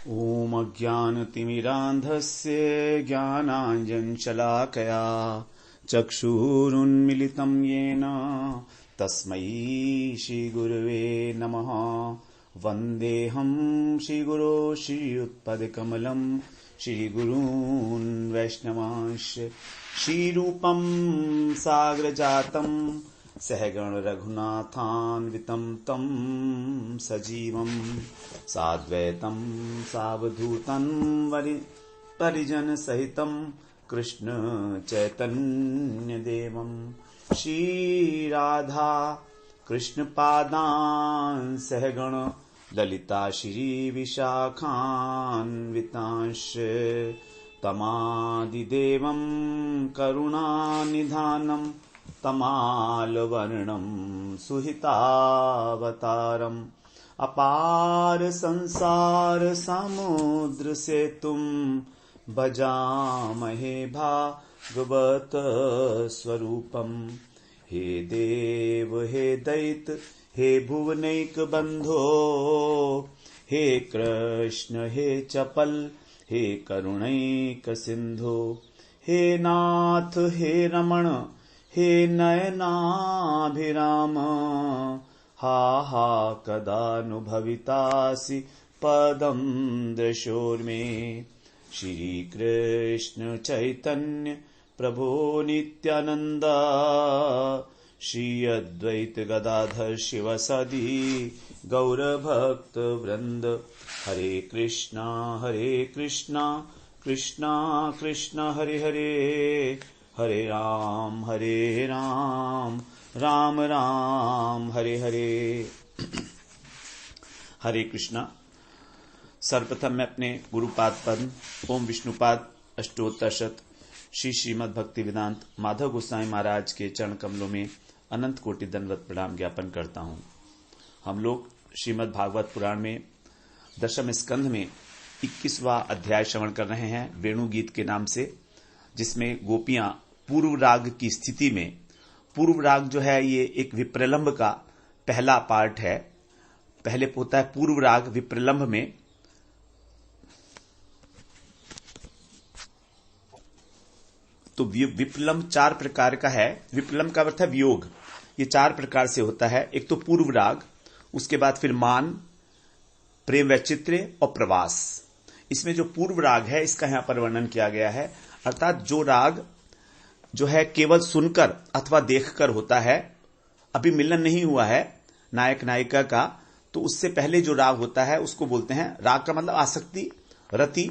ॐ अज्ञानतिमिरान्धस्य ज्ञानाञ्जनशलाकया चक्षुरुन्मिलितं येन तस्मै श्रीगुरवे नमः। वन्देऽहं श्रीगुरो श्रीयुत्पदकमलं श्रीगुरून् वैष्णवांश्च श्रीरूपं साग्रजातं सहगण रघुनाथान्वितं तं सजीवं साद्वैतं सावधूतं परिजन सहितं कृष्ण चैतन्य देवं श्री राधा कृष्ण पादान् सहगण ललिता श्री विशाखान्वितांश्च तमादिदेवं करुणानिधानं तमालवर्णं सुहितावतारम् अपार संसार समुद्र सेतुं भजामहे भागवत स्वरूपम्। हे देव हे दैत हे भुवनैक बंधो हे कृष्ण हे चपल हे करुणैक सिंधो हे नाथ हे रमण हे नयनाभिराम हा हा कदानुभवितासि पदं दृशोर्मे। श्री कृष्ण चैतन्य प्रभो नित्यानंद श्री अद्वैत गदाधर शिवसदि गौरभक्त वृंद। हरे कृष्णा कृष्णा कृष्णा हरे हरे हरे राम राम राम हरे हरे। हरे कृष्णा। सर्वप्रथम मैं अपने गुरुपाद पद्म ओम विष्णुपाद अष्टोत्तरशत श्री श्रीमद् भक्ति वेदांत माधव गोसाई महाराज के चरण कमलों में अनंत कोटि दंडवत प्रणाम ज्ञापन करता हूं। हम लोग श्रीमद् भागवत पुराण में दशम स्कंध में 21वां अध्याय श्रवण कर रहे हैं वेणु गीत के नाम से, जिसमें गोपियां पूर्व राग की स्थिति में, पूर्व राग जो है ये एक विप्रलंब का पहला पार्ट है। पहले होता है पूर्व राग विप्रलंब में, तो विप्रलंब 4 प्रकार का है। विप्रलंब का अर्थ है वियोग। ये 4 प्रकार से होता है। एक तो पूर्व राग, उसके बाद फिर मान, प्रेम वैचित्र्य और प्रवास। इसमें जो पूर्व राग है इसका यहां पर वर्णन किया गया है, अर्थात जो राग जो है केवल सुनकर अथवा देखकर होता है, अभी मिलन नहीं हुआ है नायक नायिका का, तो उससे पहले जो राग होता है उसको बोलते हैं, राग का मतलब आसक्ति रति,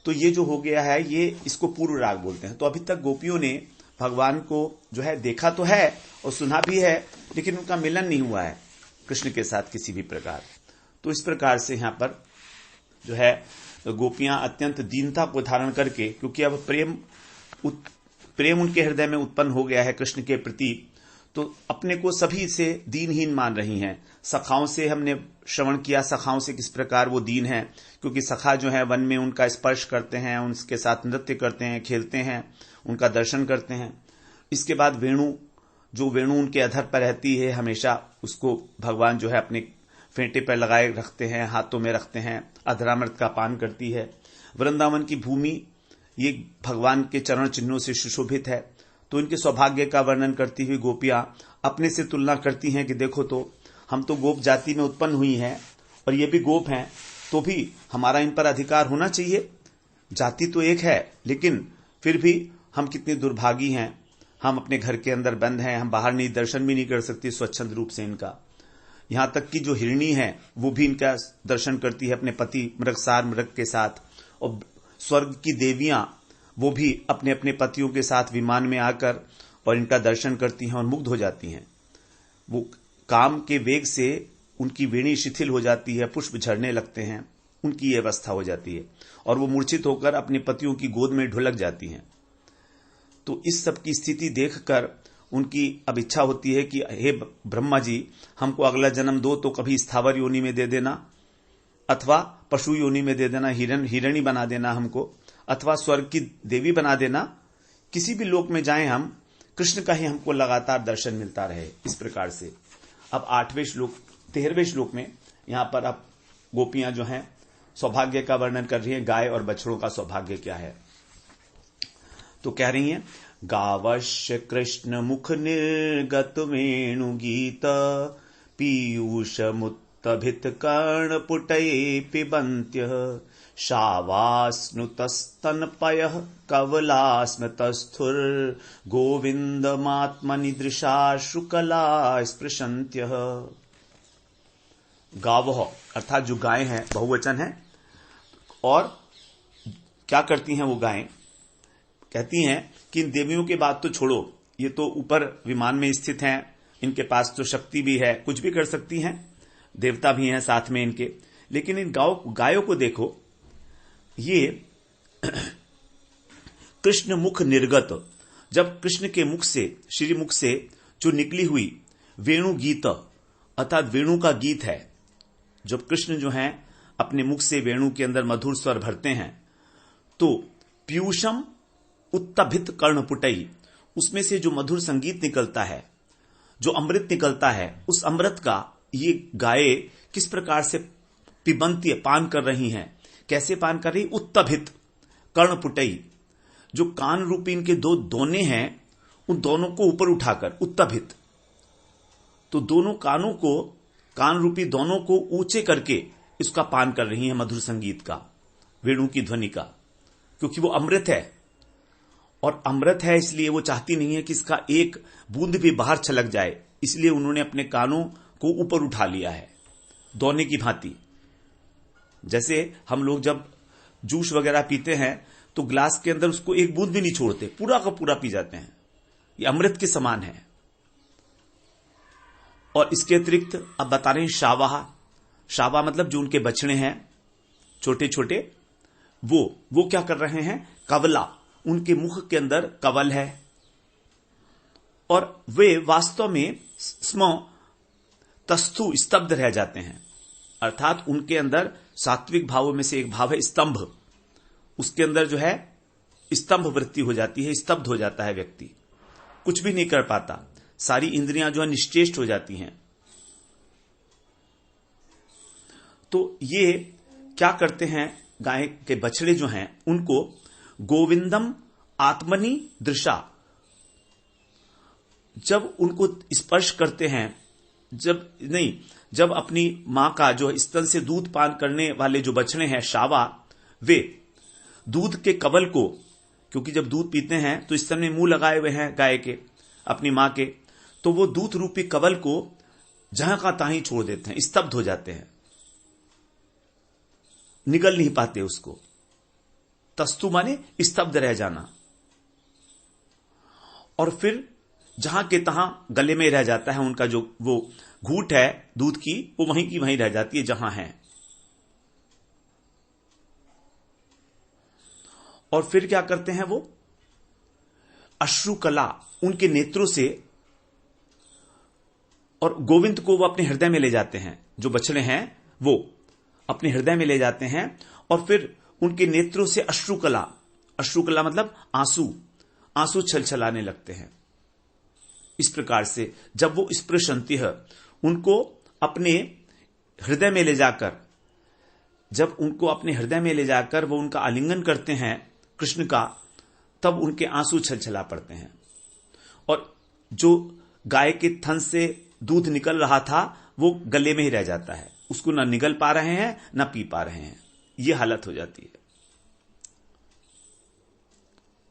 तो ये जो हो गया है ये इसको पूर्व राग बोलते हैं। तो अभी तक गोपियों ने भगवान को जो है देखा तो है और सुना भी है, लेकिन उनका मिलन नहीं हुआ है कृष्ण के साथ किसी भी प्रकार। तो इस प्रकार से यहां पर जो है गोपियां अत्यंत दीनता को धारण करके, क्योंकि अब प्रेम उनके हृदय में उत्पन्न हो गया है कृष्ण के प्रति, तो अपने को सभी से दीनहीन मान रही हैं। सखाओं से हमने श्रवण किया, सखाओं से किस प्रकार वो दीन है, क्योंकि सखा जो है वन में उनका स्पर्श करते हैं, उनके साथ नृत्य करते हैं, खेलते हैं, उनका दर्शन करते हैं। इसके बाद वेणु, जो वेणु उनके अधर पर रहती है हमेशा, उसको भगवान जो है अपने फेंटे पर लगाए रखते हैं, हाथों में रखते हैं, अधरामृत का पान करती है। वृंदावन की भूमि ये भगवान के चरण चिन्हों से सुशोभित है, तो इनके सौभाग्य का वर्णन करती हुई गोपियां अपने से तुलना करती हैं कि देखो तो हम तो गोप जाति में उत्पन्न हुई हैं और ये भी गोप हैं, तो भी हमारा इन पर अधिकार होना चाहिए। जाति तो एक है, लेकिन फिर भी हम कितने दुर्भागी हैं। हम अपने घर के अंदर बंद हैं, हम बाहर नहीं, दर्शन भी नहीं कर सकती स्वच्छंद रूप से इनका। यहां तक कि जो हिरणी है वो भी इनका दर्शन करती है अपने पति मृगसार मृग के साथ, और स्वर्ग की देवियां वो भी अपने अपने पतियों के साथ विमान में आकर और इनका दर्शन करती हैं और मुग्ध हो जाती हैं। वो काम के वेग से उनकी वेणी शिथिल हो जाती है, पुष्प झड़ने लगते हैं, उनकी ये अवस्था हो जाती है और वो मूर्छित होकर अपने पतियों की गोद में ढुलक जाती हैं। तो इस सब की स्थिति देखकर उनकी अब इच्छा होती है कि हे ब्रह्मा जी, हमको अगला जन्म दो तो कभी स्थावर योनि में दे देना, अथवा पशु योनि में दे देना, हिरणी बना देना हमको, अथवा स्वर्ग की देवी बना देना। किसी भी लोक में जाएं हम, कृष्ण का ही हमको लगातार दर्शन मिलता रहे। इस प्रकार से अब 8वें श्लोक 13वें श्लोक में यहां पर अब गोपियां जो हैं सौभाग्य का वर्णन कर रही है, गाय और बछड़ों का सौभाग्य क्या है। तो कह रही हैं, गावश्य कृष्ण मुख निर्गत वेणु गीत पीयूष मुत्तभित कर्ण पुटये पिबन्त्य शावास्नुतस्तनपयः कवलास्मतस्थुर गोविन्दमात्मनि दृशाश्रुकला स्पृशन्त्यः। गावः अर्थात जो गायें हैं, बहुवचन है। और क्या करती हैं वो गायें? कहती हैं कि इन देवियों की बात तो छोड़ो, ये तो ऊपर विमान में स्थित हैं, इनके पास तो शक्ति भी है, कुछ भी कर सकती हैं, देवता भी हैं साथ में इनके, लेकिन इन गायों को देखो, ये कृष्ण मुख निर्गत, जब कृष्ण के मुख से, श्री मुख से जो निकली हुई वेणु गीत अर्थात वेणु का गीत है, जब कृष्ण जो हैं अपने मुख से वेणु के अंदर मधुर स्वर भरते हैं, तो पीयूषम उत्तभित कर्णपुटई, उसमें से जो मधुर संगीत निकलता है, जो अमृत निकलता है, उस अमृत का ये गाये किस प्रकार से पिबंती पान कर रही हैं। कैसे पान कर रही? उत्तभित कर्णपुटई, जो कान रूपी इनके दो दोने हैं, उन दोनों को ऊपर उठाकर, उत्तभित, तो दोनों कानों को, कान रूपी दोनों को ऊंचे करके इसका पान कर रही हैं, मधुर संगीत का, वेणु की ध्वनि का, क्योंकि वो अमृत है। और अमृत है इसलिए वो चाहती नहीं है कि इसका एक बूंद भी बाहर छलक जाए, इसलिए उन्होंने अपने कानों को ऊपर उठा लिया है, दोने की भांति। जैसे हम लोग जब जूस वगैरह पीते हैं तो ग्लास के अंदर उसको एक बूंद भी नहीं छोड़ते, पूरा का पूरा पी जाते हैं, ये अमृत के समान है। और इसके अतिरिक्त अब बता रहे हैं शावा। शावा मतलब जो उनके बछड़े हैं छोटे छोटे, वो क्या कर रहे हैं? कवला, उनके मुख के अंदर कवल है, और वे वास्तव में स्म तस्थु स्तब्ध रह जाते हैं, अर्थात उनके अंदर सात्विक भावों में से एक भाव है स्तंभ, उसके अंदर जो है स्तंभ वृत्ति हो जाती है, स्तब्ध हो जाता है व्यक्ति, कुछ भी नहीं कर पाता, सारी इंद्रियां जो है निश्चेष्ट हो जाती हैं। तो ये क्या करते हैं, गाय के बछड़े जो हैं उनको गोविंदम आत्मनि दृशा, जब उनको स्पर्श करते हैं, जब अपनी मां का जो स्तन से दूध पान करने वाले जो बछड़े हैं शावा, वे दूध के कवल को, क्योंकि जब दूध पीते हैं तो स्तन में मुंह लगाए हुए हैं गाय के, अपनी मां के, तो वो दूध रूपी कवल को जहां का तहीं छोड़ देते हैं, स्तब्ध हो जाते हैं, निगल नहीं पाते उसको। तस्तु माने स्तब्ध रह जाना, और फिर जहां के तहां गले में रह जाता है उनका जो वो घूंट है दूध की, वो वहीं की वहीं रह जाती है जहां है। और फिर क्या करते हैं वो? अश्रुकला, उनके नेत्रों से, और गोविंद को वो अपने हृदय में ले जाते हैं, जो बछड़े हैं वो अपने हृदय में ले जाते हैं, और फिर उनके नेत्रों से अश्रुकला, अश्रुकला मतलब आंसू छलछलाने लगते हैं। इस प्रकार से जब वो स्पृशन्ति है, उनको अपने हृदय में ले जाकर, जब उनको अपने हृदय में ले जाकर वो उनका आलिंगन करते हैं कृष्ण का, तब उनके आंसू छलछला पड़ते हैं, और जो गाय के थन से दूध निकल रहा था वो गले में ही रह जाता है, उसको ना निगल पा रहे हैं ना पी पा रहे हैं, ये हालत हो जाती है।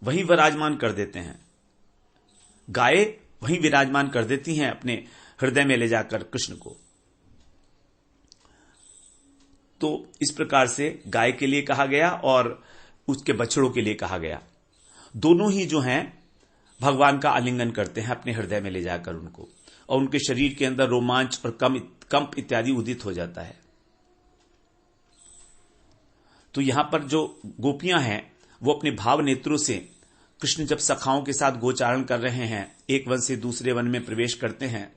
वहीं विराजमान कर देते हैं, गाय वहीं विराजमान कर देती हैं अपने हृदय में ले जाकर कृष्ण को। तो इस प्रकार से गाय के लिए कहा गया और उसके बछड़ों के लिए कहा गया, दोनों ही जो हैं भगवान का आलिंगन करते हैं अपने हृदय में ले जाकर उनको, और उनके शरीर के अंदर रोमांच और कंप इत्यादि उदित हो जाता है। तो यहां पर जो गोपियां हैं वो अपने भाव नेत्रों से, कृष्ण जब सखाओं के साथ गोचारण कर रहे हैं, एक वन से दूसरे वन में प्रवेश करते हैं,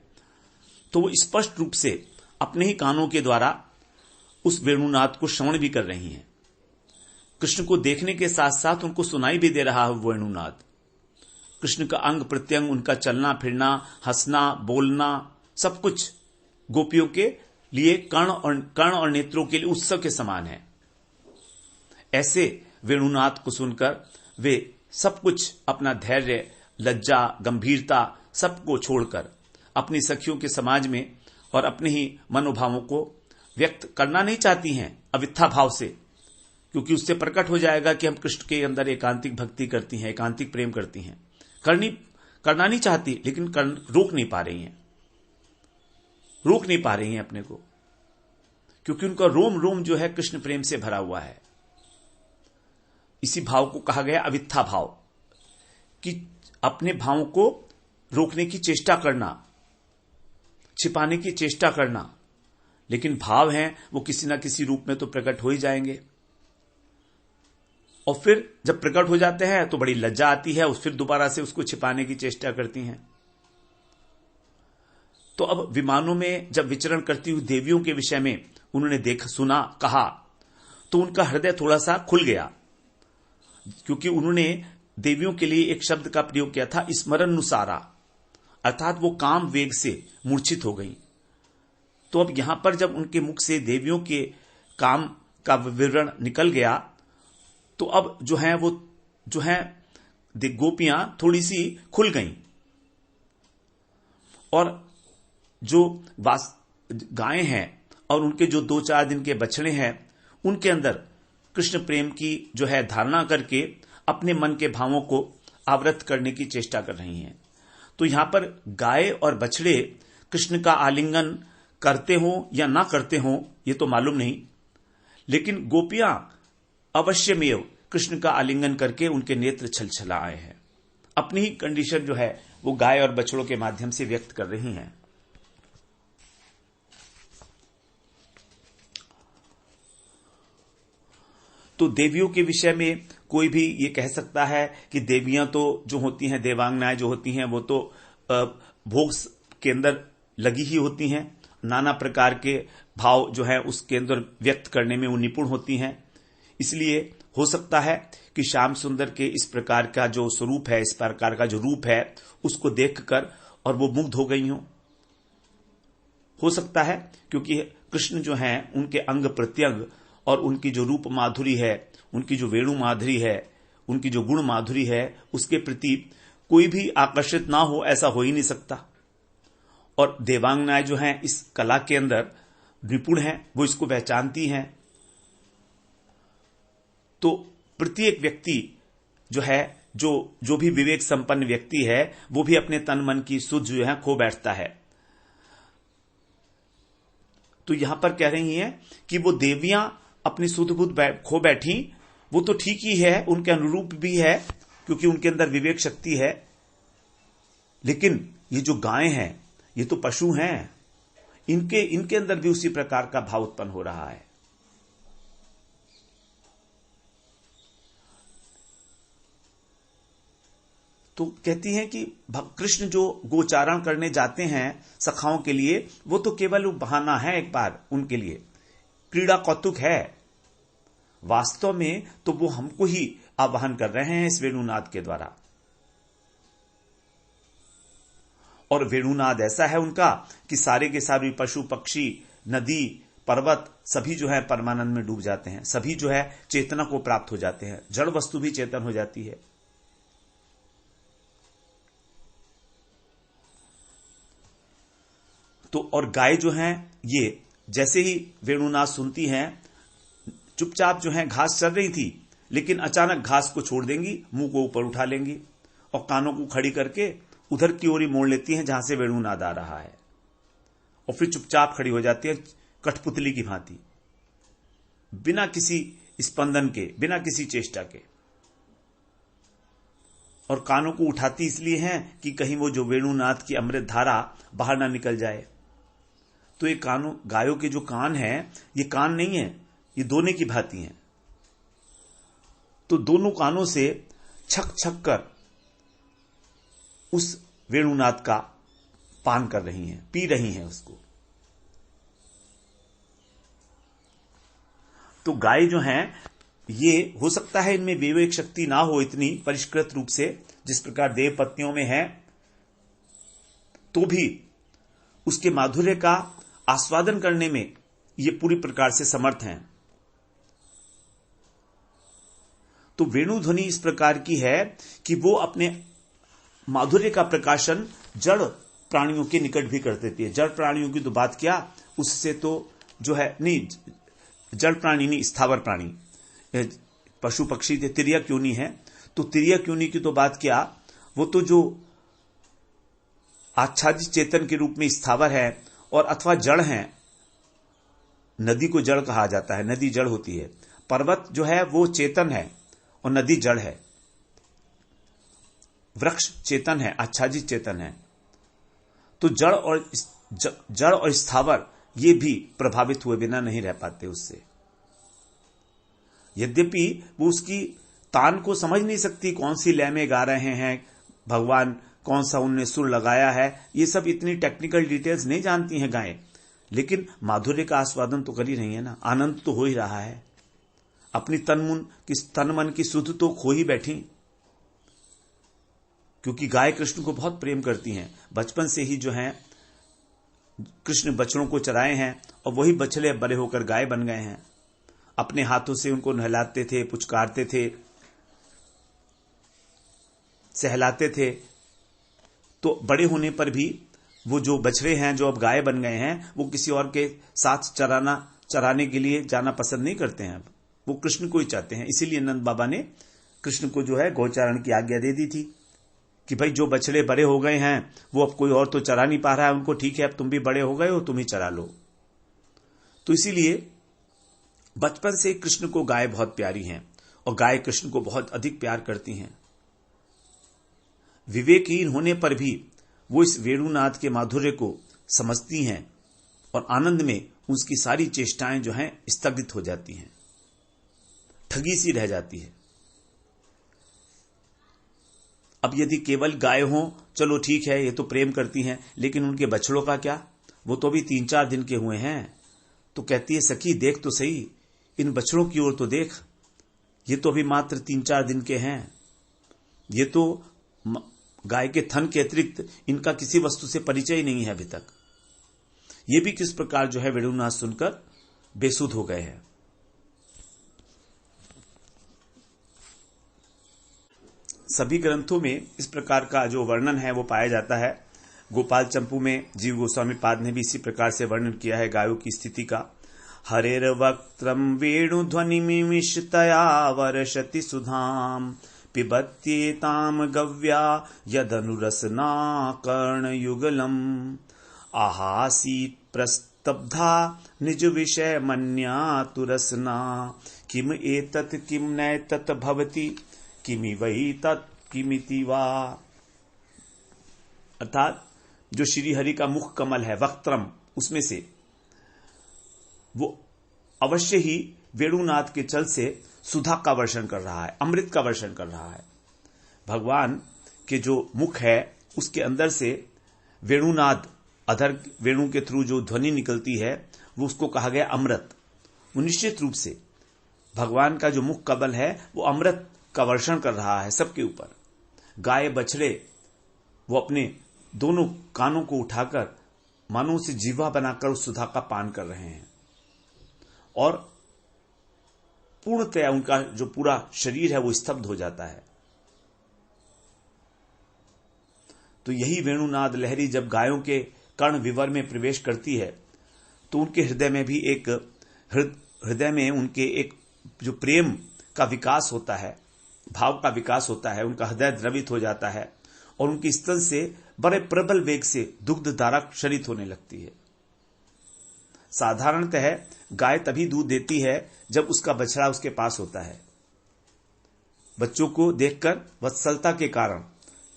तो वो स्पष्ट रूप से अपने ही कानों के द्वारा उस वेणुनाद को श्रवण भी कर रही हैं। कृष्ण को देखने के साथ साथ उनको सुनाई भी दे रहा है वो वेणुनाद। कृष्ण का अंग प्रत्यंग, उनका चलना फिरना, हंसना बोलना, सब कुछ गोपियों के लिए कर्ण और नेत्रों के लिए उत्सव के समान है। ऐसे वेणुनाद को सुनकर वे सब कुछ, अपना धैर्य, लज्जा, गंभीरता सबको छोड़कर अपनी सखियों के समाज में और अपने ही मनोभावों को व्यक्त करना नहीं चाहती हैं अविथा भाव से, क्योंकि उससे प्रकट हो जाएगा कि हम कृष्ण के अंदर एकांतिक भक्ति करती हैं, एकांतिक प्रेम करती हैं। करना नहीं चाहती, लेकिन रोक नहीं पा रही हैं अपने को, क्योंकि उनका रोम रोम जो है कृष्ण प्रेम से भरा हुआ है। इसी भाव को कहा गया अविथा भाव, कि अपने भावों को रोकने की चेष्टा करना, छिपाने की चेष्टा करना, लेकिन भाव हैं वो किसी ना किसी रूप में तो प्रकट हो ही जाएंगे। और फिर जब प्रकट हो जाते हैं तो बड़ी लज्जा आती है, फिर दोबारा से उसको छिपाने की चेष्टा करती हैं। तो अब विमानों में जब विचरण करती हुई देवियों के विषय में उन्होंने देखा, सुना, कहा, तो उनका हृदय थोड़ा सा खुल गया, क्योंकि उन्होंने देवियों के लिए एक शब्द का प्रयोग किया था, स्मरणानुसारा, अर्थात वो काम वेग से मूर्छित हो गई। तो अब यहां पर जब उनके मुख से देवियों के काम का विवरण निकल गया, तो अब जो है गोपियां थोड़ी सी खुल गईं, और जो गायें हैं और उनके जो 2-4 दिन के बछड़े हैं, उनके अंदर कृष्ण प्रेम की जो है धारणा करके अपने मन के भावों को आवृत करने की चेष्टा कर रही हैं। तो यहां पर गाय और बछड़े कृष्ण का आलिंगन करते हो या ना करते हो ये तो मालूम नहीं, लेकिन गोपियां अवश्यमेव कृष्ण का आलिंगन करके उनके नेत्र छलछला आए हैं। अपनी ही कंडीशन जो है वो गाय और बछड़ों के माध्यम से व्यक्त कर रही हैं। तो देवियों के विषय में कोई भी ये कह सकता है कि देवियां तो जो होती हैं, देवांगनाएं जो होती हैं, वो तो भोग के अंदर लगी ही होती हैं, नाना प्रकार के भाव जो है उसके अंदर व्यक्त करने में वो निपुण होती हैं। इसलिए हो सकता है कि श्याम सुंदर के इस प्रकार का जो स्वरूप है, इस प्रकार का जो रूप है, उसको देखकर और वो मुग्ध हो गई हो सकता है, क्योंकि कृष्ण जो हैं उनके अंग प्रत्यंग और उनकी जो रूप माधुरी है, उनकी जो वेणु माधुरी है, उनकी जो गुण माधुरी है, उसके प्रति कोई भी आकर्षित ना हो, ऐसा हो ही नहीं सकता। और देवांगनाएं जो हैं इस कला के अंदर निपुण हैं, वो इसको पहचानती हैं। तो प्रत्येक व्यक्ति जो है, जो भी विवेक संपन्न व्यक्ति है, वो भी अपने तन मन की सुध जो है खो बैठता है। तो यहां पर कह रही हैं कि वो देवियां अपनी सुध बुध खो बैठी, वो तो ठीक ही है, उनके अनुरूप भी है, क्योंकि उनके अंदर विवेक शक्ति है। लेकिन ये जो गायें हैं, ये तो पशु हैं, इनके अंदर भी उसी प्रकार का भाव उत्पन्न हो रहा है। तो कहती हैं कि कृष्ण जो गोचारण करने जाते हैं सखाओं के लिए, वो तो केवल बहाना है एक बार उनके लिए, क्रीड़ा कौतुक है। वास्तव में तो वो हमको ही आवाहन कर रहे हैं इस वेणुनाद के द्वारा। और वेणुनाद ऐसा है उनका कि सारे के सारे पशु पक्षी, नदी, पर्वत सभी जो है परमानंद में डूब जाते हैं, सभी जो है चेतना को प्राप्त हो जाते हैं, जड़ वस्तु भी चेतन हो जाती है। तो और गाय जो हैं, ये जैसे ही वेणुनाद सुनती हैं, चुपचाप जो है घास चल रही थी, लेकिन अचानक घास को छोड़ देंगी, मुंह को ऊपर उठा लेंगी और कानों को खड़ी करके उधर की ओर ही मोड़ लेती हैं जहां से वेणुनाद आ रहा है, और फिर चुपचाप खड़ी हो जाती है कठपुतली की भांति, बिना किसी स्पंदन के, बिना किसी चेष्टा के। और कानों को उठाती इसलिए हैं कि कहीं वो जो वेणुनाद की अमृत धारा बाहर ना निकल जाए। तो ये गायों के जो कान हैं, ये कान नहीं है, ये दोने की भांति हैं। तो दोनों कानों से छक छक कर उस वेणुनाद का पान कर रही हैं, पी रही हैं उसको। तो गाय जो हैं, ये हो सकता है इनमें विवेक शक्ति ना हो इतनी परिष्कृत रूप से जिस प्रकार देव पत्नियों में है, तो भी उसके माधुर्य का आस्वादन करने में ये पूरी प्रकार से समर्थ हैं। तो वेणु ध्वनि इस प्रकार की है कि वो अपने माधुर्य का प्रकाशन जड़ प्राणियों के निकट भी कर देती है। जड़ प्राणियों की तो बात क्या, उससे तो जो है नहीं, जड़ प्राणी नहीं, स्थावर प्राणी, पशु पक्षी तिर्यक योनि है, तो तिर्यक योनि की तो बात क्या, वो तो जो आच्छादित चेतन के रूप में स्थावर है और अथवा जड़ है। नदी को जड़ कहा जाता है, नदी जड़ होती है। पर्वत जो है वो चेतन है और नदी जड़ है। वृक्ष चेतन है, आच्छादित चेतन है। तो जड़ और स्थावर ये भी प्रभावित हुए बिना नहीं रह पाते उससे। यद्यपि वो उसकी तान को समझ नहीं सकती, कौन सी लय में गा रहे हैं भगवान, कौन सा उनने सुर लगाया है, ये सब इतनी टेक्निकल डिटेल्स नहीं जानती हैं गायें, लेकिन माधुर्य का आस्वादन तो कर ही रही है ना, आनंद तो हो ही रहा है। अपनी तन मन की सुध तो खो ही बैठी, क्योंकि गाय कृष्ण को बहुत प्रेम करती हैं। बचपन से ही जो हैं कृष्ण बछड़ों को चराए हैं और वही बछड़े बड़े होकर गाय बन गए हैं। अपने हाथों से उनको नहलाते थे, पुचकारते थे, सहलाते थे। तो बड़े होने पर भी वो जो बछड़े हैं जो अब गाय बन गए हैं, वो किसी और के साथ चराने के लिए जाना पसंद नहीं करते हैं। अब वो कृष्ण को ही चाहते हैं। इसीलिए नंद बाबा ने कृष्ण को जो है गौचारण की आज्ञा दे दी थी कि भाई जो बछड़े बड़े हो गए हैं वो अब कोई और तो चरा नहीं पा रहा है उनको, ठीक है अब तुम भी बड़े हो गए हो, तुम ही चरा लो। तो इसीलिए बचपन से कृष्ण को गाय बहुत प्यारी हैं और गाय कृष्ण को बहुत अधिक प्यार करती हैं। विवेकहीन होने पर भी वो इस वेणुनाद के माधुर्य को समझती हैं और आनंद में उसकी सारी चेष्टाएं जो हैं स्थगित हो जाती हैं, ठगी सी रह जाती है। अब यदि केवल गाय हो, चलो ठीक है, ये तो प्रेम करती हैं, लेकिन उनके बछड़ों का क्या, वो तो अभी 3-4 दिन के हुए हैं। तो कहती है सखी देख तो सही, इन बछड़ों की ओर तो देख, ये तो अभी मात्र 3-4 दिन के हैं। ये तो गाय के थन के अतिरिक्त इनका किसी वस्तु से परिचय नहीं है अभी तक। ये भी किस प्रकार जो है वेणुनाद सुनकर बेसुध हो गए हैं। सभी ग्रंथों में इस प्रकार का जो वर्णन है वो पाया जाता है। गोपाल चंपू में जीव गोस्वामी पाद ने भी इसी प्रकार से वर्णन किया है गायों की स्थिति का। हरेर वक्त्रम वेणु ध्वनि मिमिषतया वर्षति सुधाम पिबत्येताम गव्या यदनुरसना कर्ण युगलम आहासीत प्रस्तब्धा निज विषय मन्या तुरसना किम एतत् किम नैतत् भवति किमि वही तत् किमिति वा। अर्थात जो श्री हरि का मुख कमल है वक्त्रम, उसमें से वो अवश्य ही वेणुनाद के चल से सुधा का वर्षण कर रहा है, अमृत का वर्षण कर रहा है। भगवान के जो मुख है उसके अंदर से वेणुनाद, अधर वेणु के थ्रू जो ध्वनि निकलती है वो उसको कहा गया अमृत। वो निश्चित रूप से भगवान का जो मुख कमल है वो अमृत का वर्षण कर रहा है सबके ऊपर। गाय बछड़े वो अपने दोनों कानों को उठाकर मानो से जीवा बनाकर उस सुधा का पान कर रहे हैं और पूर्णतया उनका जो पूरा शरीर है वो स्तब्ध हो जाता है। तो यही वेणुनाद लहरी जब गायों के कर्ण विवर में प्रवेश करती है तो उनके हृदय में भी एक हृदय में उनके एक जो प्रेम का विकास होता है, भाव का विकास होता है, उनका हृदय द्रवित हो जाता है और उनकी स्तन से बड़े प्रबल वेग से दुग्ध धारा क्षरित होने लगती है। साधारणतः गाय तभी दूध देती है जब उसका बछड़ा उसके पास होता है। बच्चों को देखकर वत्सलता के कारण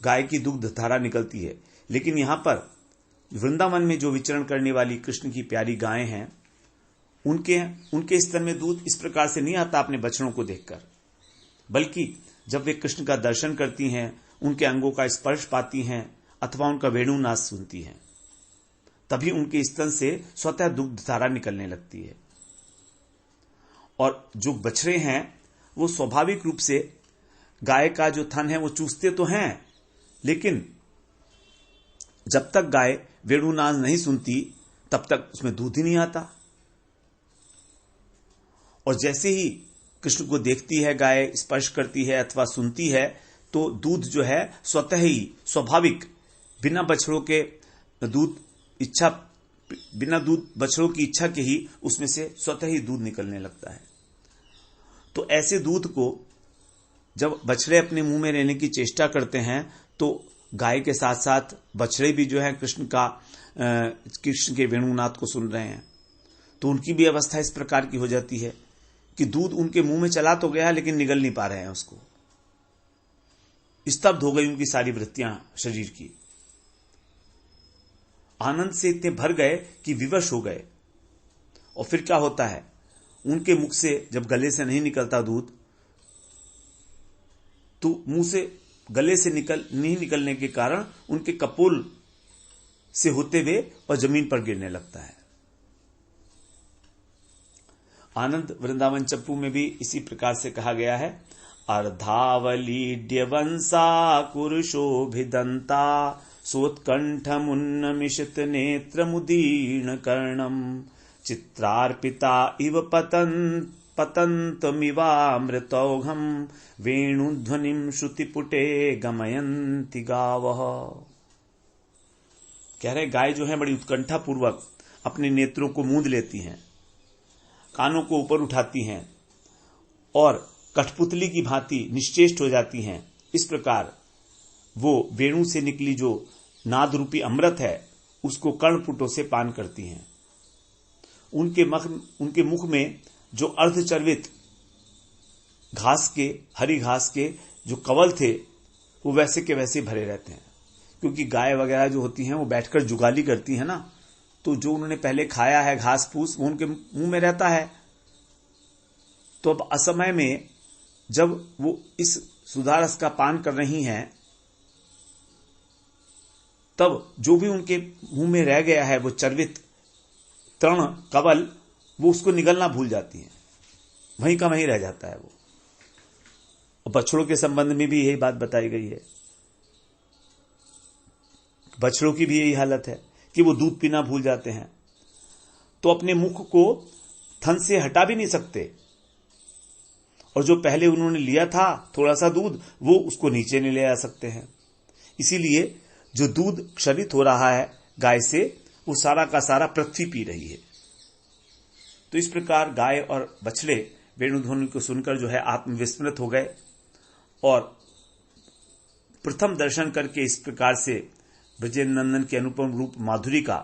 गाय की दुग्ध धारा निकलती है, लेकिन यहां पर वृंदावन में जो विचरण करने वाली कृष्ण की प्यारी गायें हैं उनके स्तन में दूध इस प्रकार से नहीं आता अपने बछड़ों को देखकर, बल्कि जब वे कृष्ण का दर्शन करती हैं, उनके अंगों का स्पर्श पाती हैं अथवा उनका वेणुनाद सुनती हैं, तभी उनके स्तन से स्वतः दुग्ध धारा निकलने लगती है। और जो बछड़े हैं वो स्वाभाविक रूप से गाय का जो थन है वो चूसते तो हैं, लेकिन जब तक गाय वेणुनाद नहीं सुनती तब तक उसमें दूध ही नहीं आता। और जैसे ही कृष्ण को देखती है गाय, स्पर्श करती है अथवा सुनती है, तो दूध जो है स्वतः ही स्वाभाविक बिना बछड़ों के बछड़ों की इच्छा के ही उसमें से स्वतः ही दूध निकलने लगता है। तो ऐसे दूध को जब बछड़े अपने मुंह में लेने की चेष्टा करते हैं तो गाय के साथ साथ बछड़े भी जो है कृष्ण के वेणुनाद को सुन रहे हैं, तो उनकी भी अवस्था इस प्रकार की हो जाती है कि दूध उनके मुंह में चला तो गया लेकिन निगल नहीं पा रहे हैं उसको। स्तब्ध हो गई उनकी सारी वृत्तियां शरीर की, आनंद से इतने भर गए कि विवश हो गए। और फिर क्या होता है, उनके मुख से जब गले से नहीं निकलता दूध, तो मुंह से गले से नहीं निकलने के कारण उनके कपोल से होते हुए और जमीन पर गिरने लगता है। आनंद वृंदावन चप्पू में भी इसी प्रकार से कहा गया है, अर्धावलीड्य वंसा कुरुशोभिदंता सोत्कंठमुन्नमिषित नेत्र मुदीर्ण कर्णम चित्रार्पिता इव पतंतमिवामृतौघम वेणुध्वनिम श्रुतिपुटे गमयन्ति गावः। कह रहे गाय जो है बड़ी उत्कंठा पूर्वक अपने नेत्रों को मूंद लेती हैं, कानों को ऊपर उठाती हैं और कठपुतली की भांति निश्चेष्ट हो जाती हैं। इस प्रकार वो वेणु से निकली जो नाद रूपी अमृत है उसको कर्णपुटों से पान करती हैं। उनके मुख में जो अर्धचर्वित हरी घास के जो कवल थे वो वैसे के वैसे भरे रहते हैं, क्योंकि गाय वगैरह जो होती हैं वो बैठकर जुगाली करती है ना, तो जो उन्होंने पहले खाया है घास फूस वो उनके मुंह में रहता है। तो अब असमय में जब वो इस सुधारस का पान कर रही हैं, तब जो भी उनके मुंह में रह गया है वो चर्वित तृण कवल, वो उसको निगलना भूल जाती हैं, वहीं का वहीं रह जाता है वो। और बछड़ों के संबंध में भी यही बात बताई गई है, बछड़ों की भी यही हालत है कि वो दूध पीना भूल जाते हैं, तो अपने मुख को थन से हटा भी नहीं सकते, और जो पहले उन्होंने लिया था थोड़ा सा दूध वो उसको नीचे नहीं ले आ सकते हैं। इसीलिए जो दूध क्षरित हो रहा है गाय से, वो सारा का सारा पृथ्वी पी रही है। तो इस प्रकार गाय और बछड़े वेणुध्वनि को सुनकर जो है आत्मविस्मृत हो गए, और प्रथम दर्शन करके इस प्रकार से ब्रजेंद्र नंदन के अनुपम रूप माधुरी का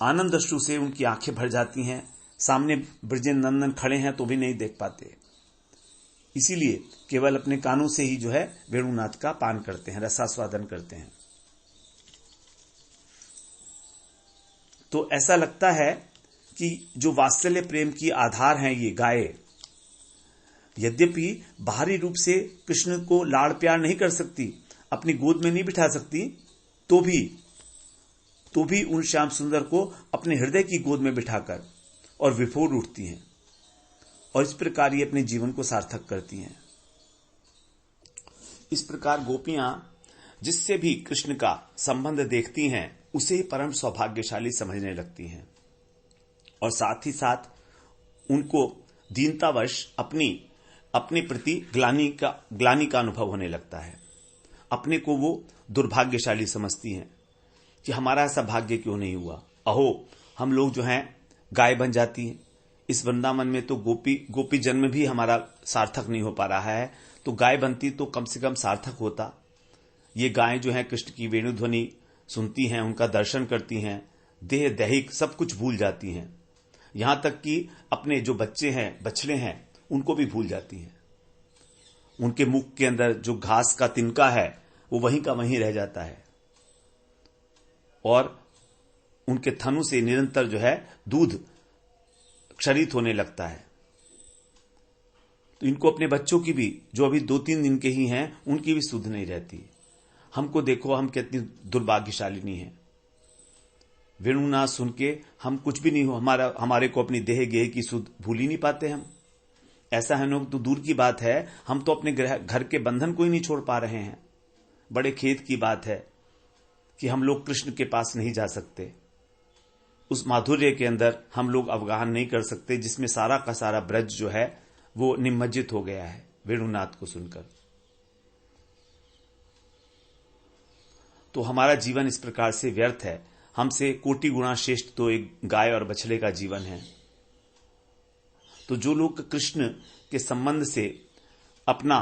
आनंद अश्रु से उनकी आंखें भर जाती हैं। सामने ब्रजेंद्र नंदन खड़े हैं तो भी नहीं देख पाते, इसीलिए केवल अपने कानों से ही जो है वेणुनाथ का पान करते हैं, रसास्वादन करते हैं। तो ऐसा लगता है कि जो वात्सल्य प्रेम की आधार हैं ये गाय, यद्यपि बाहरी रूप से कृष्ण को लाड़ प्यार नहीं कर सकती, अपनी गोद में नहीं बिठा सकती, तो भी उन श्याम सुंदर को अपने हृदय की गोद में बिठाकर और विफोर उठती हैं, और इस प्रकार ये अपने जीवन को सार्थक करती हैं। इस प्रकार गोपियां जिससे भी कृष्ण का संबंध देखती हैं उसे ही परम सौभाग्यशाली समझने लगती हैं, और साथ ही साथ उनको दीनतावश अपने प्रति ग्लानि का अनुभव होने लगता है। अपने को वो दुर्भाग्यशाली समझती हैं कि हमारा ऐसा भाग्य क्यों नहीं हुआ, अहो हम लोग जो हैं गाय बन जाती हैं, इस वृंदावन में तो गोपी जन्म भी हमारा सार्थक नहीं हो पा रहा है, तो गाय बनती तो कम से कम सार्थक होता। ये गायें जो हैं कृष्ण की वेणुध्वनि सुनती हैं, उनका दर्शन करती हैं, देह दैहिक सब कुछ भूल जाती हैं, यहां तक कि अपने जो बच्चे हैं बछड़े हैं उनको भी भूल जाती हैं। उनके मुख के अंदर जो घास का तिनका है वो वहीं का वहीं रह जाता है, और उनके थनों से निरंतर जो है दूध क्षरित होने लगता है। तो इनको अपने बच्चों की भी, जो अभी 2-3 दिन के ही हैं, उनकी भी सुध नहीं रहती। हमको देखो हम कितनी दुर्भाग्यशालिनी हैं, वेणुनाथ सुन के हम कुछ भी नहीं हो, हमारे को अपनी देह गेह की सुध भूल ही नहीं पाते हम। ऐसा है लोग तो दूर की बात है, हम तो अपने घर के बंधन को ही नहीं छोड़ पा रहे हैं। बड़े खेद की बात है कि हम लोग कृष्ण के पास नहीं जा सकते, उस माधुर्य के अंदर हम लोग अवगाहन नहीं कर सकते, जिसमें सारा का सारा ब्रज जो है वो निमज्जित हो गया है वेणुनाद को सुनकर। तो हमारा जीवन इस प्रकार से व्यर्थ है। हमसे कोटि गुणा श्रेष्ठ तो एक गाय और बछड़े का जीवन है। तो जो लोग कृष्ण के संबंध से अपना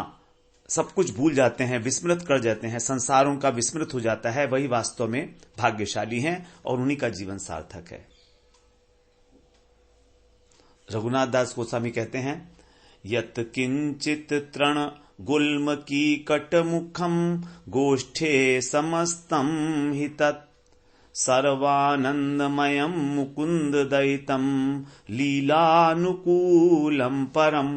सब कुछ भूल जाते हैं, विस्मृत कर जाते हैं, संसार उनका विस्मृत हो जाता है, वही वास्तव में भाग्यशाली हैं और उन्हीं का जीवन सार्थक है। रघुनाथ दास गोस्वामी कहते हैं, यत किंचित तृण गुल्म की कटमुखम गोष्ठे समस्तम हि तत् सर्वानंदमयम मुकुंद दयितम लीलानुकूलम परम।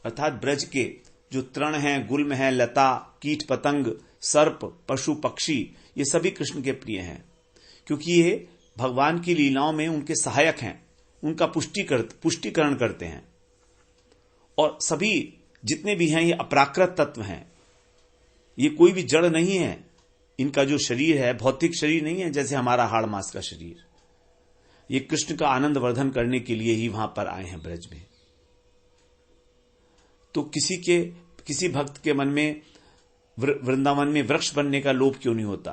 अर्थात ब्रज के जो तृण हैं, गुल्म हैं, लता, कीट पतंग, सर्प, पशु पक्षी, ये सभी कृष्ण के प्रिय हैं, क्योंकि ये भगवान की लीलाओं में उनके सहायक हैं, उनका पुष्टिकरण करते हैं। और सभी जितने भी हैं ये अपराकृत तत्व हैं, ये कोई भी जड़ नहीं है। इनका जो शरीर है भौतिक शरीर नहीं है, जैसे हमारा हाड़ मांस का शरीर। ये कृष्ण का आनंद वर्धन करने के लिए ही वहां पर आए हैं ब्रज में। तो किसी भक्त के मन में वृंदावन में वृक्ष बनने का लोभ क्यों नहीं होता?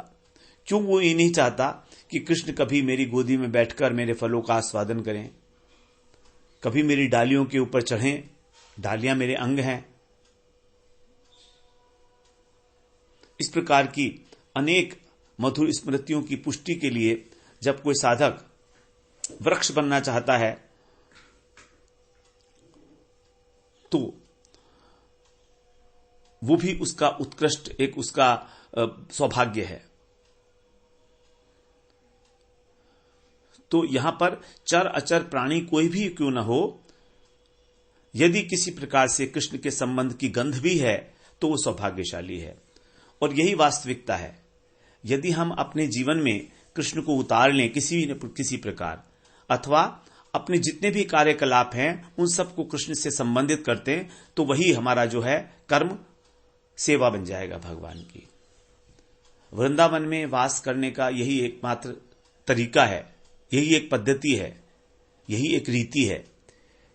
क्यों वो ये नहीं चाहता कि कृष्ण कभी मेरी गोदी में बैठकर मेरे फलों का आस्वादन करें, कभी मेरी डालियों के ऊपर चढ़ें? डालियां मेरे अंग हैं। इस प्रकार की अनेक मधुर स्मृतियों की पुष्टि के लिए जब कोई साधक वृक्ष बनना चाहता है तो वो भी उसका उत्कृष्ट एक उसका सौभाग्य है। तो यहां पर चर अचर प्राणी कोई भी क्यों न हो, यदि किसी प्रकार से कृष्ण के संबंध की गंध भी है तो वो सौभाग्यशाली है। और यही वास्तविकता है। यदि हम अपने जीवन में कृष्ण को उतार लें किसी प्रकार, अथवा अपने जितने भी कार्यकलाप हैं उन सबको कृष्ण से संबंधित करते हैं, तो वही हमारा जो है कर्म सेवा बन जाएगा भगवान की। वृंदावन में वास करने का यही एकमात्र तरीका है, यही एक पद्धति है, यही एक रीति है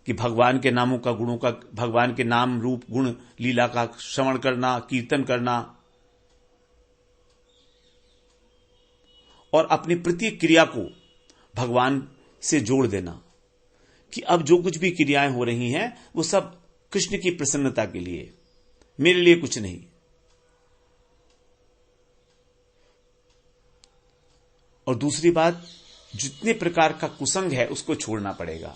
कि भगवान के नामों का, गुणों का, भगवान के नाम रूप गुण लीला का श्रवण करना, कीर्तन करना और अपनी प्रत्येक क्रिया को भगवान से जोड़ देना कि अब जो कुछ भी क्रियाएं हो रही हैं वो सब कृष्ण की प्रसन्नता के लिए, मेरे लिए कुछ नहीं। और दूसरी बात, जितने प्रकार का कुसंग है उसको छोड़ना पड़ेगा,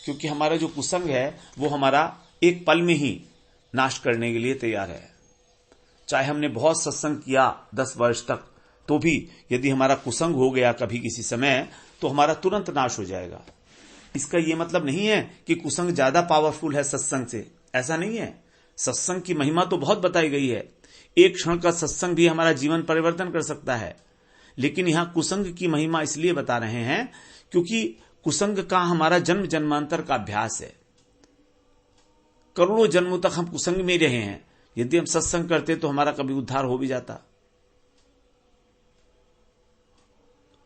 क्योंकि हमारा जो कुसंग है वो हमारा एक पल में ही नाश करने के लिए तैयार है। चाहे हमने बहुत सत्संग किया 10 वर्ष तक, तो भी यदि हमारा कुसंग हो गया कभी किसी समय तो हमारा तुरंत नाश हो जाएगा। इसका यह मतलब नहीं है कि कुसंग ज्यादा पावरफुल है सत्संग से, ऐसा नहीं है। सत्संग की महिमा तो बहुत बताई गई है। एक क्षण का सत्संग भी हमारा जीवन परिवर्तन कर सकता है। लेकिन यहां कुसंग की महिमा इसलिए बता रहे हैं क्योंकि कुसंग का हमारा जन्म जन्मांतर का अभ्यास है। करोड़ों जन्मों तक हम कुसंग में रहे हैं। यदि हम सत्संग करते तो हमारा कभी उद्धार हो भी जाता।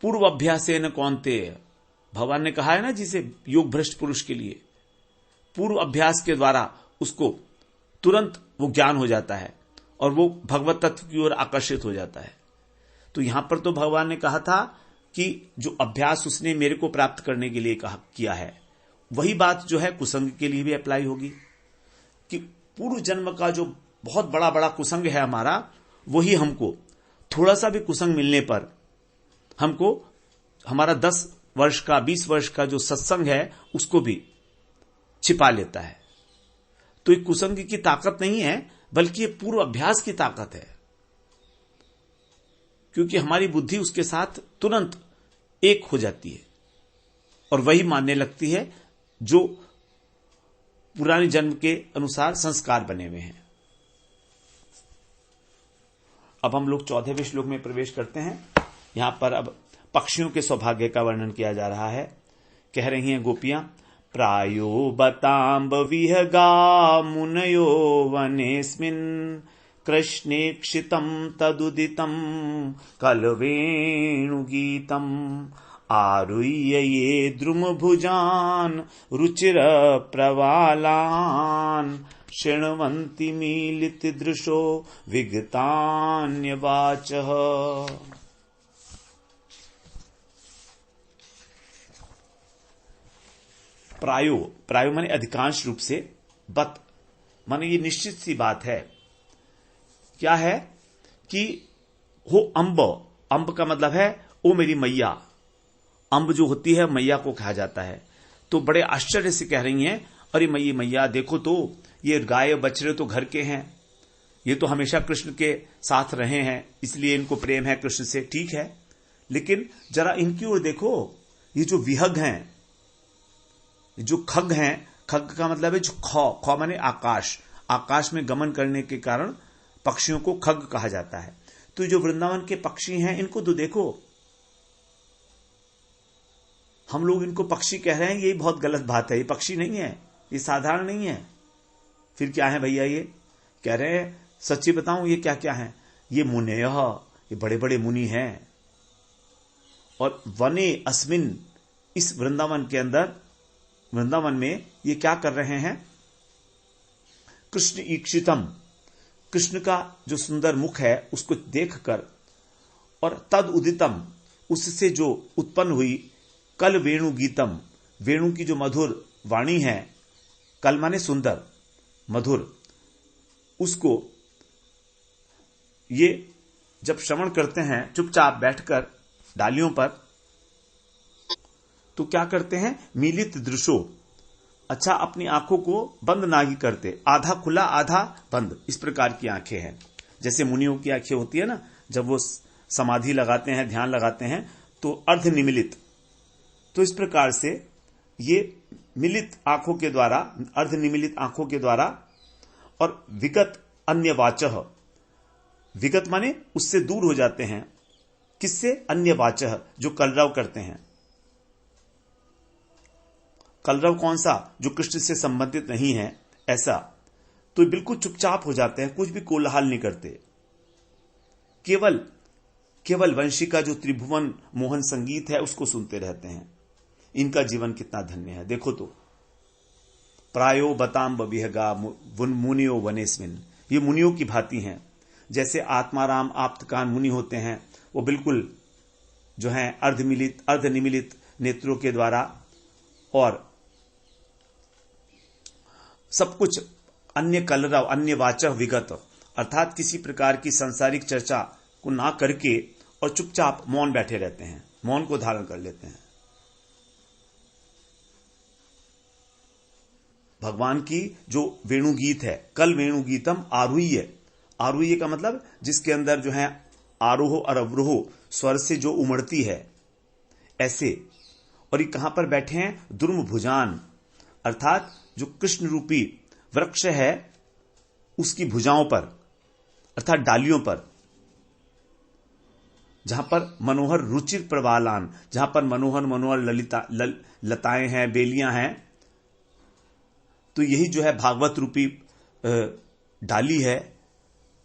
पूर्व अभ्यासेन कौन्तेय, भगवान ने कहा है ना, जिसे योग भ्रष्ट पुरुष के लिए पूर्व अभ्यास के द्वारा उसको तुरंत वो ज्ञान हो जाता है और वो भगवत तत्व की ओर आकर्षित हो जाता है। तो यहां पर तो भगवान ने कहा था कि जो अभ्यास उसने मेरे को प्राप्त करने के लिए किया है, वही बात जो है कुसंग के लिए भी अप्लाई होगी कि पूर्व जन्म का जो बहुत बड़ा बड़ा कुसंग है हमारा, वही हमको थोड़ा सा भी कुसंग मिलने पर हमको हमारा 10 वर्ष का 20 वर्ष का जो सत्संग है उसको भी छिपा लेता है। तो एक कुसंग की ताकत नहीं है, बल्कि ये पूर्व अभ्यास की ताकत है, क्योंकि हमारी बुद्धि उसके साथ तुरंत एक हो जाती है और वही मानने लगती है जो पुराने जन्म के अनुसार संस्कार बने हुए हैं। अब हम लोग 14वें श्लोक में प्रवेश करते हैं। यहां पर अब पक्षियों के सौभाग्य का वर्णन किया जा रहा है। कह रही हैं गोपियां, प्रायो बताम्ब विहगा मुनयो वनेस्मिन् कृष्णेक्षितं तदुदितं कलवेणुगीतम् आरुह्य ये द्रुम भुजान रुचिर प्रवालान शृण्वन्ति मीलित दृशो विगतान्यवाचः। प्रायो माने अधिकांश रूप से, बत माने ये निश्चित सी बात है। क्या है कि हो अम्ब, अम्ब का मतलब है ओ मेरी मैया। अम्ब जो होती है मैया को कहा जाता है। तो बड़े आश्चर्य से कह रही हैं, अरे मैया देखो तो ये गाय बछड़े तो घर के हैं, ये तो हमेशा कृष्ण के साथ रहे हैं, इसलिए इनको प्रेम है कृष्ण से। ठीक है, लेकिन जरा इनकी ओर देखो, ये जो विहग हैं, जो खग हैं, खग का मतलब है जो खौ माने आकाश, आकाश में गमन करने के कारण पक्षियों को खग कहा जाता है। तो जो वृंदावन के पक्षी हैं इनको तो देखो, हम लोग इनको पक्षी कह रहे हैं, ये बहुत गलत बात है। ये पक्षी नहीं है, ये साधारण नहीं है। फिर क्या है भैया? ये कह रहे हैं, सच्ची बताऊं ये क्या क्या है? ये मुनेय, ये बड़े बड़े मुनि हैं। और वने अस्मिन, इस वृंदावन के अंदर, वृंदावन में ये क्या कर रहे हैं? कृष्ण ईक्षितम, कृष्ण का जो सुंदर मुख है उसको देखकर, और तद उदितम, उससे जो उत्पन्न हुई, कल वेणु गीतम, वेणु की जो मधुर वाणी है, कल माने सुंदर, मधुर, उसको ये जब श्रवण करते हैं चुपचाप बैठकर डालियों पर, तो क्या करते हैं? मीलित दृशो, अच्छा अपनी आंखों को बंद ना ही करते, आधा खुला आधा बंद, इस प्रकार की आंखें हैं। जैसे मुनियों की आंखें होती है ना, जब वो समाधि लगाते हैं, ध्यान लगाते हैं, तो अर्ध निमिलित। तो इस प्रकार से ये मिलित आंखों के द्वारा, अर्ध निमिलित आंखों के द्वारा, और विगत अन्य वाचः, विगत माने उससे दूर हो जाते हैं। किससे? अन्य वाचः, जो कलरव करते हैं। कलरव कौन सा? जो कृष्ण से संबंधित नहीं है, ऐसा। तो बिल्कुल चुपचाप हो जाते हैं, कुछ भी कोलाहल नहीं करते, केवल वंशी का जो त्रिभुवन मोहन संगीत है उसको सुनते रहते हैं। इनका जीवन कितना धन्य है, देखो तो। प्रायो बताम्ब विहगा मुनियो वनेस्मिन, ये मुनियों की भांति हैं। जैसे आत्माराम आप्तकान मुनि होते हैं, वो बिल्कुल जो है अर्ध निमिलित नेत्रों के द्वारा, और सब कुछ अन्य कलरव, अन्य वाचक विगत, अर्थात किसी प्रकार की सांसारिक चर्चा को ना करके और चुपचाप मौन बैठे रहते हैं, मौन को धारण कर लेते हैं। भगवान की जो वेणु गीत है, कल वेणु गीतम आरुह्य, आरुह्य का मतलब जिसके अंदर जो है आरोह और अवरोह स्वर से जो उमड़ती है, ऐसे। और ये कहां पर बैठे हैं? दुर्म भुजान, अर्थात जो कृष्ण रूपी वृक्ष है उसकी भुजाओं पर, अर्थात डालियों पर, जहां पर मनोहर रुचिर प्रवालान, जहां पर मनोहर लताएं हैं, बेलियां हैं। तो यही जो है भागवत रूपी डाली है,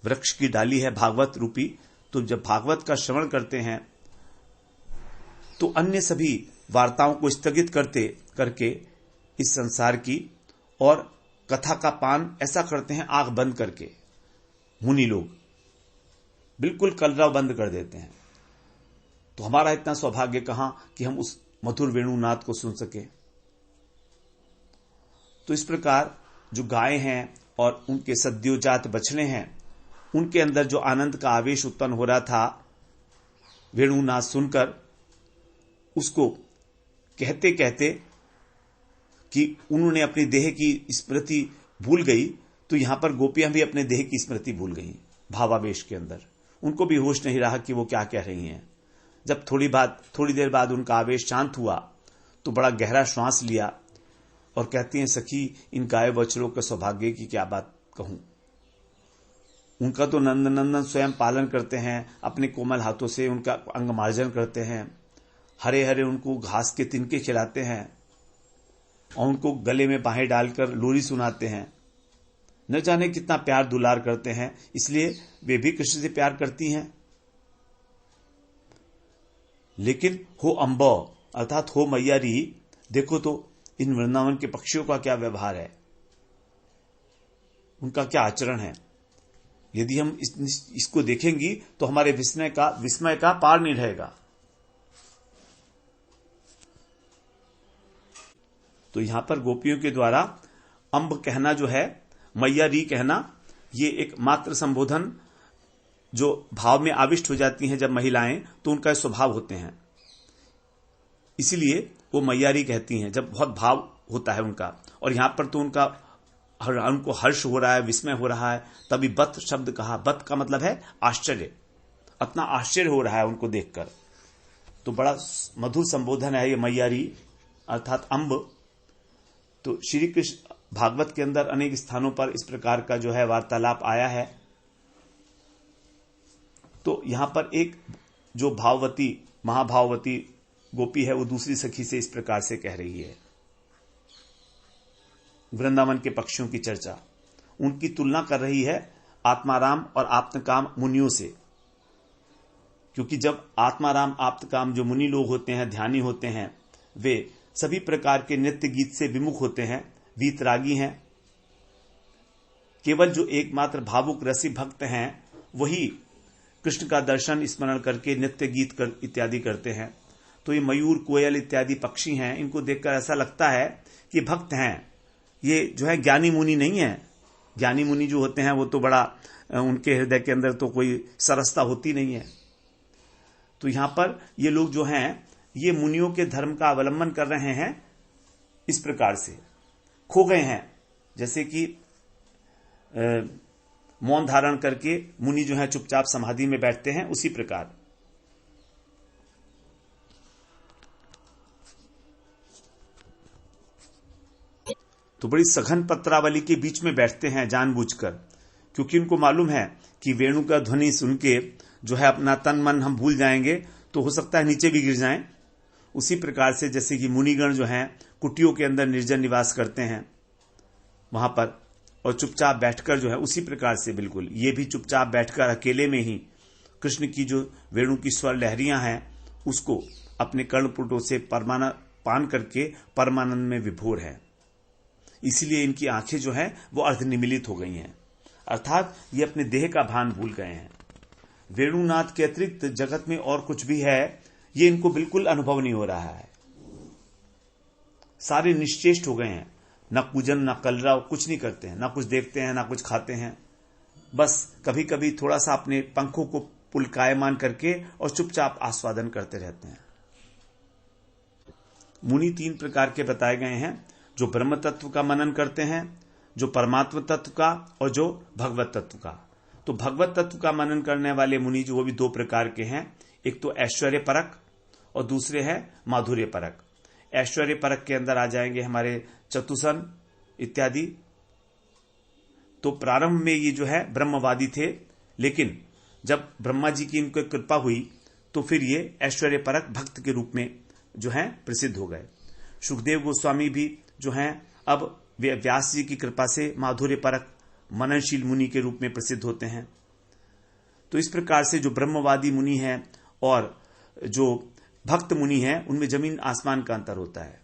वृक्ष की डाली है भागवत रूपी। तो जब भागवत का श्रवण करते हैं तो अन्य सभी वार्ताओं को स्थगित करके इस संसार की और कथा का पान ऐसा करते हैं, आंख बंद करके। मुनि लोग बिल्कुल कलरव बंद कर देते हैं। तो हमारा इतना सौभाग्य कहां कि हम उस मधुर वेणुनाद को सुन सके। तो इस प्रकार जो गाय हैं और उनके सद्योजात बछड़े हैं, उनके अंदर जो आनंद का आवेश उत्पन्न हो रहा था वेणुनाद सुनकर, उसको कहते कहते कि उन्होंने अपनी देह की स्मृति भूल गई, तो यहां पर गोपियां भी अपने देह की स्मृति भूल गई भावावेश के अंदर। उनको भी होश नहीं रहा कि वो क्या कह रही हैं। जब थोड़ी देर बाद उनका आवेश शांत हुआ तो बड़ा गहरा श्वास लिया और कहती हैं, सखी इन गाय बछड़ों के सौभाग्य की क्या बात कहूं। उनका तो नंदन स्वयं पालन करते हैं, अपने कोमल हाथों से उनका अंग मार्जन करते हैं, हरे हरे उनको घास के तिनके खिलाते हैं और उनको गले में बाहें डालकर लोरी सुनाते हैं। न जाने कितना प्यार दुलार करते हैं, इसलिए वे भी कृष्ण से प्यार करती हैं। लेकिन हो अम्ब, अर्थात हो मैयारी। देखो तो इन वृंदावन के पक्षियों का क्या व्यवहार है, उनका क्या आचरण है। यदि हम इसको देखेंगी तो हमारे विस्मय का पार नहीं रहेगा। तो यहां पर गोपियों के द्वारा अंब कहना जो है, मैयारी कहना, ये एक मात्र संबोधन जो भाव में आविष्ट हो जाती हैं जब महिलाएं, तो उनका स्वभाव होते हैं, इसीलिए वो मैयारी कहती हैं जब बहुत भाव होता है उनका। और यहां पर तो उनको हर्ष हो रहा है, विस्मय हो रहा है, तभी बत शब्द कहा। बत का मतलब है आश्चर्य, अपना आश्चर्य हो रहा है उनको देखकर। तो बड़ा मधुर संबोधन है ये मैयारी अर्थात अंब। तो श्री कृष्ण भागवत के अंदर अनेक स्थानों पर इस प्रकार का जो है वार्तालाप आया है। तो यहां पर एक जो भाववती महाभाववती गोपी है, वो दूसरी सखी से इस प्रकार से कह रही है। वृंदावन के पक्षियों की चर्चा, उनकी तुलना कर रही है आत्माराम और आप्तकाम मुनियों से। क्योंकि जब आत्माराम आप्तकाम जो मुनि लोग होते हैं, ध्यानी होते हैं, वे सभी प्रकार के नृत्य गीत से विमुख होते हैं, वीतरागी हैं। केवल जो एकमात्र भावुक रसिक भक्त हैं वही कृष्ण का दर्शन स्मरण करके नृत्य गीत इत्यादि करते हैं। तो ये मयूर, कोयल इत्यादि पक्षी हैं, इनको देखकर ऐसा लगता है कि भक्त हैं, ये जो है ज्ञानी मुनि नहीं है। ज्ञानी मुनि जो होते हैं वो तो बड़ा, उनके हृदय के अंदर तो कोई सरसता होती नहीं है। तो यहां पर ये लोग जो हैं, ये मुनियों के धर्म का अवलंबन कर रहे हैं, इस प्रकार से खो गए हैं। जैसे कि मौन धारण करके मुनि जो है चुपचाप समाधि में बैठते हैं, उसी प्रकार। तो बड़ी सघन पत्रावली के बीच में बैठते हैं जानबूझकर, क्योंकि उनको मालूम है कि वेणु का ध्वनि सुन के जो है अपना तन मन हम भूल जाएंगे, तो हो सकता है नीचे भी गिर जाएं। उसी प्रकार से जैसे कि मुनिगण जो हैं कुटियों के अंदर निर्जन निवास करते हैं वहां पर, और चुपचाप बैठकर जो है, उसी प्रकार से बिल्कुल ये भी चुपचाप बैठकर अकेले में ही कृष्ण की जो वेणु की स्वर लहरियां हैं उसको अपने कर्णपुटों से पान करके परमानंद में विभोर है। इसलिए इनकी आंखें जो हैं वो अर्धनिमीलित हो गई हैं, अर्थात ये अपने देह का भान भूल गए हैं। वेणुनाथ के अतिरिक्त जगत में और कुछ भी है ये इनको बिल्कुल अनुभव नहीं हो रहा है। सारे निश्चेष्ट हो गए हैं, न पूजन न कलरव, कुछ नहीं करते हैं, न कुछ देखते हैं, न कुछ खाते हैं। बस कभी कभी थोड़ा सा अपने पंखों को पुलकायमान करके और चुपचाप आस्वादन करते रहते हैं। मुनि 3 प्रकार के बताए गए हैं, जो ब्रह्म तत्व का मनन करते हैं, जो परमात्म तत्व का, और जो भगवत तत्व का। तो भगवत तत्व का मनन करने वाले मुनि जो वो भी 2 प्रकार के हैं, एक तो ऐश्वर्य परक और दूसरे हैं माधुर्य परक। ऐश्वर्य परक के अंदर आ जाएंगे हमारे चतुसन इत्यादि। तो प्रारंभ में ये जो है ब्रह्मवादी थे, लेकिन जब ब्रह्मा जी की इनको कृपा हुई तो फिर ये ऐश्वर्य परक भक्त के रूप में जो है प्रसिद्ध हो गए। सुखदेव गोस्वामी भी जो हैं अब वे व्यास जी की कृपा से माधुर्य परक मननशील मुनि के रूप में प्रसिद्ध होते हैं। तो इस प्रकार से जो ब्रह्मवादी मुनि हैं और जो भक्त मुनि हैं, उनमें जमीन आसमान का अंतर होता है।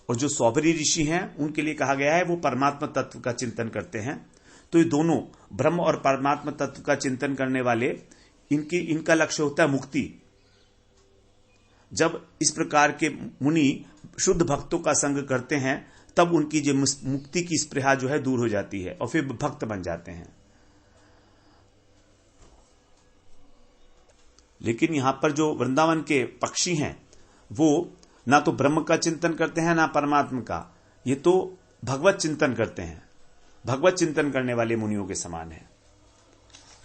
और जो सौभरी ऋषि हैं उनके लिए कहा गया है वो परमात्मा तत्व का चिंतन करते हैं। तो ये दोनों ब्रह्म और परमात्मा तत्व का चिंतन करने वाले, इनका लक्ष्य होता है मुक्ति। जब इस प्रकार के मुनि शुद्ध भक्तों का संग करते हैं तब उनकी जो मुक्ति की स्पृहा जो है दूर हो जाती है और फिर भक्त बन जाते हैं। लेकिन यहां पर जो वृंदावन के पक्षी हैं वो ना तो ब्रह्म का चिंतन करते हैं ना परमात्मा का, ये तो भगवत चिंतन करते हैं। भगवत चिंतन करने वाले मुनियों के समान है,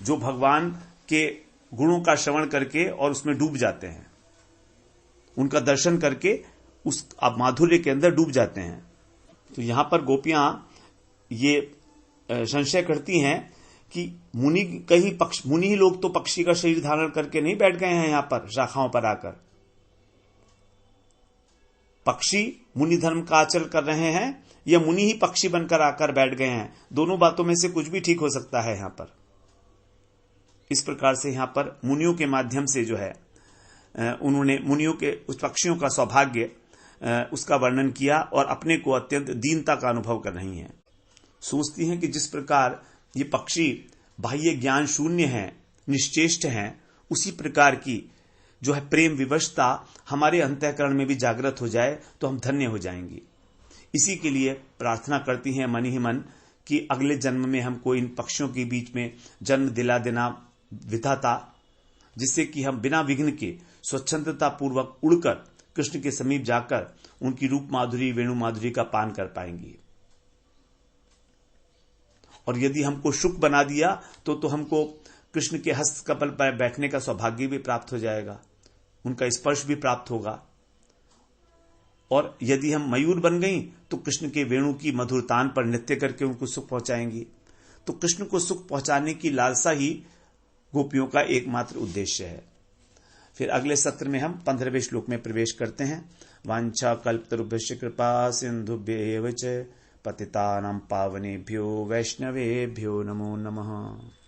जो भगवान के गुणों का श्रवण करके और उसमें डूब जाते हैं, उनका दर्शन करके उस माधुर्य के अंदर डूब जाते हैं। तो यहां पर गोपियां ये संशय करती हैं कि मुनि ही लोग तो पक्षी का शरीर धारण करके नहीं बैठ गए हैं यहां पर शाखाओं पर आकर। पक्षी मुनि धर्म का आचरण कर रहे हैं या मुनि ही पक्षी बनकर आकर बैठ गए हैं, दोनों बातों में से कुछ भी ठीक हो सकता है यहां पर। इस प्रकार से यहां पर मुनियों के माध्यम से जो है उन्होंने मुनियों के उस पक्षियों का सौभाग्य उसका वर्णन किया और अपने को अत्यंत दीनता का अनुभव कर रही हैं। सोचती हैं कि जिस प्रकार ये पक्षी बाह्य ज्ञान शून्य हैं, निश्चेष्ट हैं, उसी प्रकार की जो है प्रेम विवशता हमारे अंतःकरण में भी जागृत हो जाए तो हम धन्य हो जाएंगे। इसी के लिए प्रार्थना करती हैं मन ही मन कि अगले जन्म में हमको इन पक्षियों के बीच में जन्म दिला देना विधाता, जिससे कि हम बिना विघ्न के स्वच्छंदता पूर्वक उड़कर कृष्ण के समीप जाकर उनकी रूप माधुरी, वेणु माधुरी का पान कर पाएंगे। और यदि हमको शुक बना दिया तो हमको कृष्ण के हस्त कमल पर बैठने का सौभाग्य भी प्राप्त हो जाएगा, उनका स्पर्श भी प्राप्त होगा। और यदि हम मयूर बन गई तो कृष्ण के वेणु की मधुर तान पर नृत्य करके उनको सुख पहुंचाएंगी। तो कृष्ण को सुख पहुंचाने की लालसा ही गोपियों का एकमात्र उद्देश्य है। फिर अगले सत्र में हम 15वें श्लोक में प्रवेश करते हैं। वांछा कल्पतरुभ्यश्च कृपा सिंधुभ्येव च पतितानां पावनेभ्यो वैष्णवेभ्यो नमो नमः।